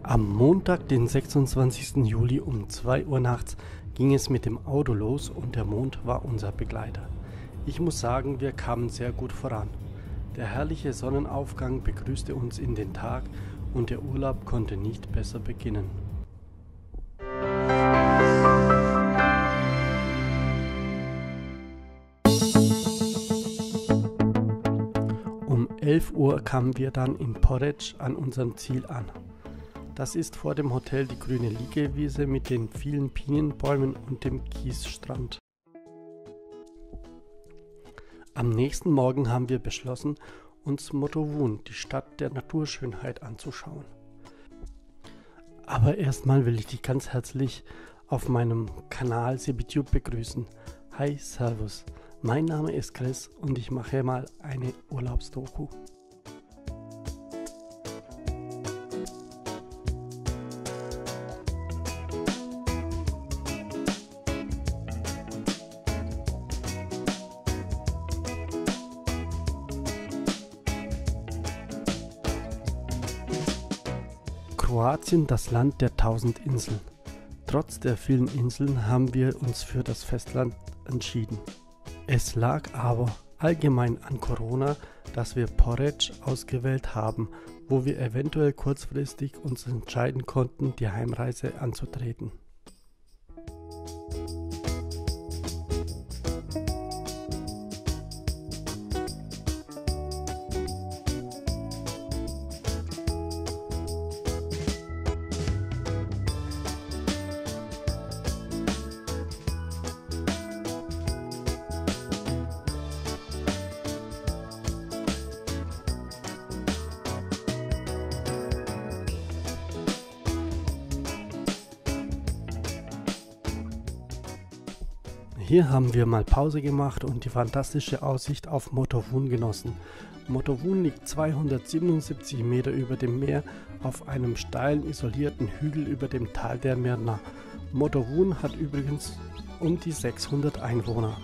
Am Montag, den 26. Juli um 2 Uhr nachts ging es mit dem Auto los und der Mond war unser Begleiter. Ich muss sagen, wir kamen sehr gut voran. Der herrliche Sonnenaufgang begrüßte uns in den Tag und der Urlaub konnte nicht besser beginnen. Um 11 Uhr kamen wir dann in Poreč an unserem Ziel an. Das ist vor dem Hotel die grüne Liegewiese mit den vielen Pinienbäumen und dem Kiesstrand. Am nächsten Morgen haben wir beschlossen, uns Motovun, die Stadt der Naturschönheit, anzuschauen. Aber erstmal will ich dich ganz herzlich auf meinem Kanal Sebitube begrüßen. Hi, Servus, mein Name ist Chris und ich mache mal eine Urlaubsdoku. Kroatien, das Land der 1000 Inseln. Trotz der vielen Inseln haben wir uns für das Festland entschieden. Es lag aber allgemein an Corona, dass wir Poreč ausgewählt haben, wo wir eventuell kurzfristig uns entscheiden konnten, die Heimreise anzutreten. Hier haben wir mal Pause gemacht und die fantastische Aussicht auf Motovun genossen. Motovun liegt 277 Meter über dem Meer auf einem steilen, isolierten Hügel über dem Tal der Mirna. Motovun hat übrigens um die 600 Einwohner.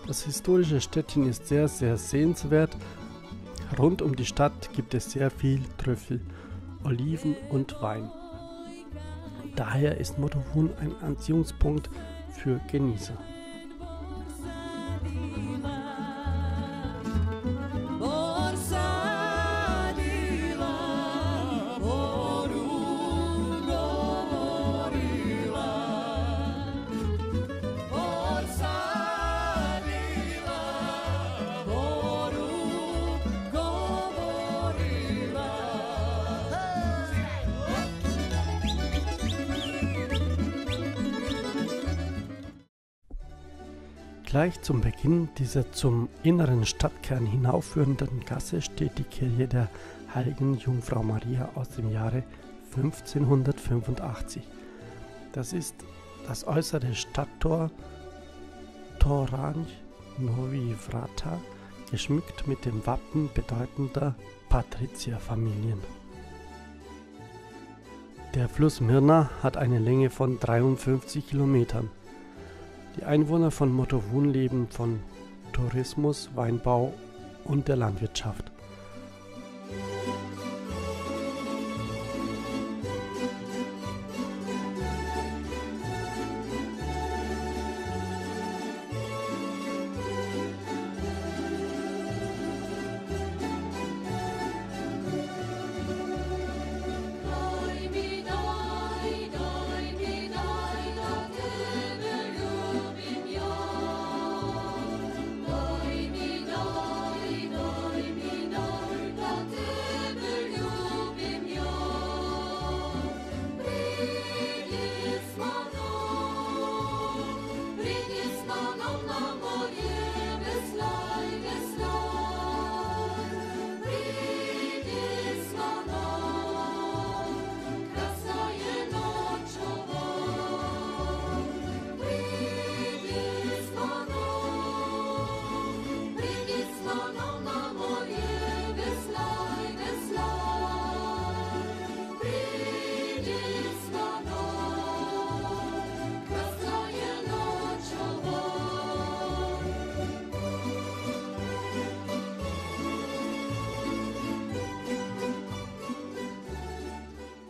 Das historische Städtchen ist sehr sehenswert. Rund um die Stadt gibt es sehr viel Trüffel, Oliven und Wein. Daher ist Motovun ein Anziehungspunkt für Genießer. Gleich zum Beginn dieser zum inneren Stadtkern hinaufführenden Gasse steht die Kirche der Heiligen Jungfrau Maria aus dem Jahre 1585. Das ist das äußere Stadttor Toranj Novi Vrata, geschmückt mit dem Wappen bedeutender Patrizierfamilien. Der Fluss Mirna hat eine Länge von 53 Kilometern. Die Einwohner von Motovun leben von Tourismus, Weinbau und der Landwirtschaft.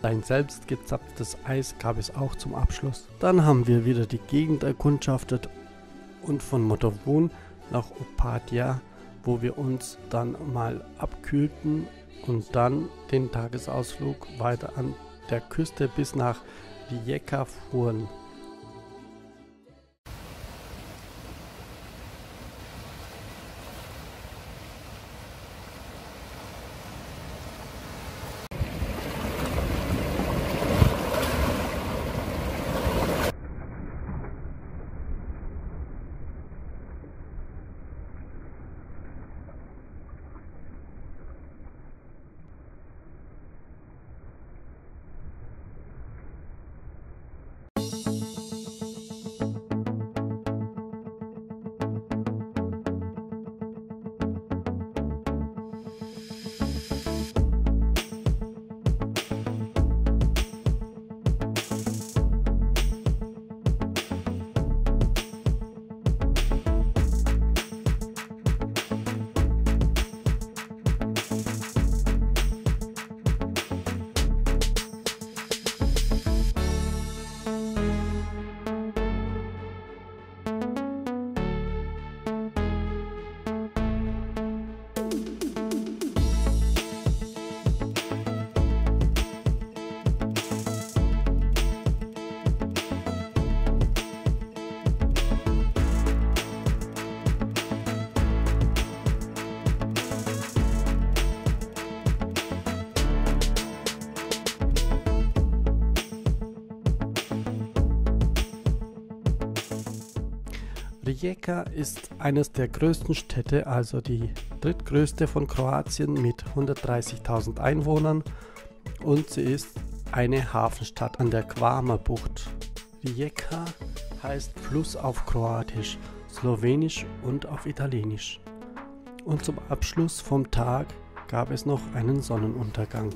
Ein selbst gezapftes Eis gab es auch zum Abschluss. Dann haben wir wieder die Gegend erkundschaftet und von Motovun nach Opatija, wo wir uns dann mal abkühlten und dann den Tagesausflug weiter an der Küste bis nach Rijeka fuhren. Rijeka ist eines der größten Städte, also die drittgrößte von Kroatien mit 130.000 Einwohnern, und sie ist eine Hafenstadt an der Kvarner-Bucht. Rijeka heißt Fluss auf Kroatisch, Slowenisch und auf Italienisch. Und zum Abschluss vom Tag gab es noch einen Sonnenuntergang.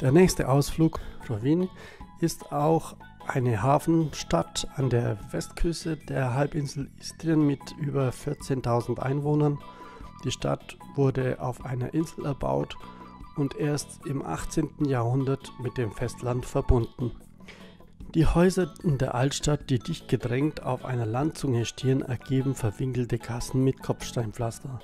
Der nächste Ausflug, Rovinj, ist auch eine Hafenstadt an der Westküste der Halbinsel Istrien mit über 14.000 Einwohnern. Die Stadt wurde auf einer Insel erbaut und erst im 18. Jahrhundert mit dem Festland verbunden. Die Häuser in der Altstadt, die dicht gedrängt auf einer Landzunge stehen, ergeben verwinkelte Gassen mit Kopfsteinpflaster.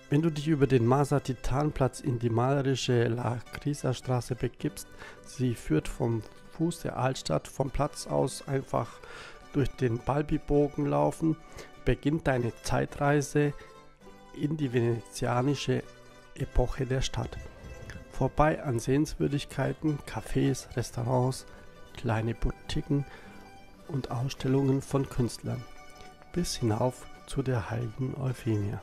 Wenn du dich über den Masa-Titan-Platz in die malerische Lakritza-Straße begibst, sie führt vom Fuß der Altstadt, vom Platz aus einfach durch den Balbi-Bogen laufen, beginnt deine Zeitreise in die venezianische Epoche der Stadt. Vorbei an Sehenswürdigkeiten, Cafés, Restaurants, kleine Boutiquen und Ausstellungen von Künstlern, bis hinauf zu der heiligen Euphemia.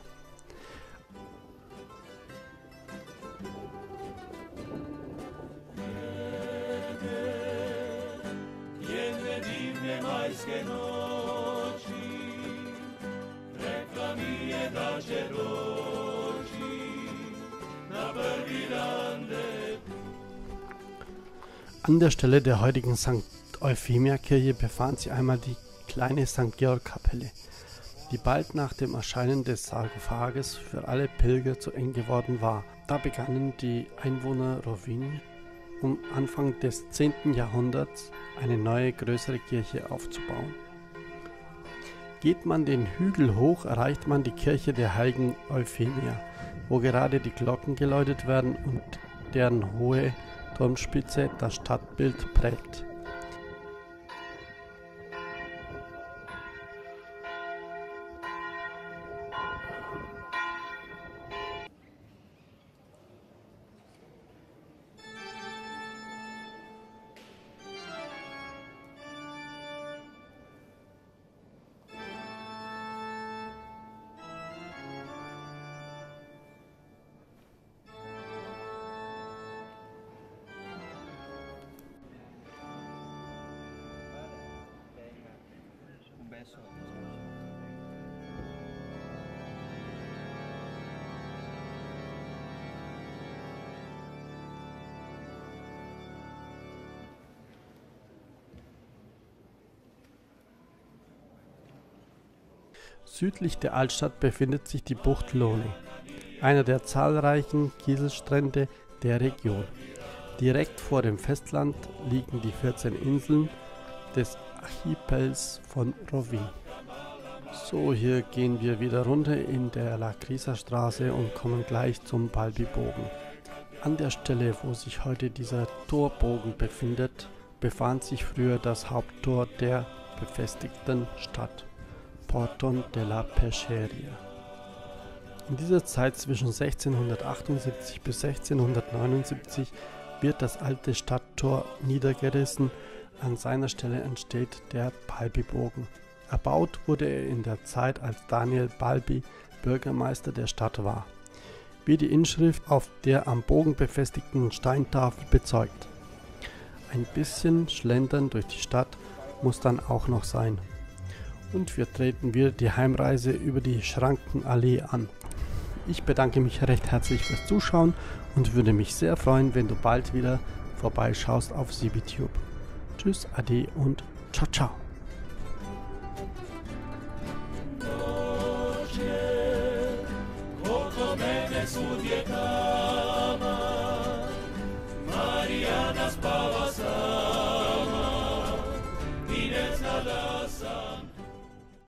An der Stelle der heutigen St. Euphemia-Kirche befand sich einmal die kleine St. Georg-Kapelle, die bald nach dem Erscheinen des Sarkophages für alle Pilger zu eng geworden war. Da begannen die Einwohner Rovigny um Anfang des 10. Jahrhunderts eine neue, größere Kirche aufzubauen. Geht man den Hügel hoch, erreicht man die Kirche der heiligen Euphemia, wo gerade die Glocken geläutet werden und deren hohe Turmspitze das Stadtbild prägt. Südlich der Altstadt befindet sich die Bucht Loni, einer der zahlreichen Kieselstrände der Region. Direkt vor dem Festland liegen die 14 Inseln des Archipels von Rovigny. So, hier gehen wir wieder runter in der Lakritza-Straße und kommen gleich zum Balbi-Bogen. An der Stelle, wo sich heute dieser Torbogen befindet, befand sich früher das Haupttor der befestigten Stadt, Porton della Pesceria. In dieser Zeit zwischen 1678 bis 1679 wird das alte Stadttor niedergerissen. An seiner Stelle entsteht der Balbi-Bogen. Erbaut wurde er in der Zeit, als Daniel Balbi Bürgermeister der Stadt war, wie die Inschrift auf der am Bogen befestigten Steintafel bezeugt. Ein bisschen Schlendern durch die Stadt muss dann auch noch sein. Und wir treten wieder die Heimreise über die Schrankenallee an. Ich bedanke mich recht herzlich fürs Zuschauen und würde mich sehr freuen, wenn du bald wieder vorbeischaust auf Sibitube. Tschüss, ade und ciao, ciao. Su dieta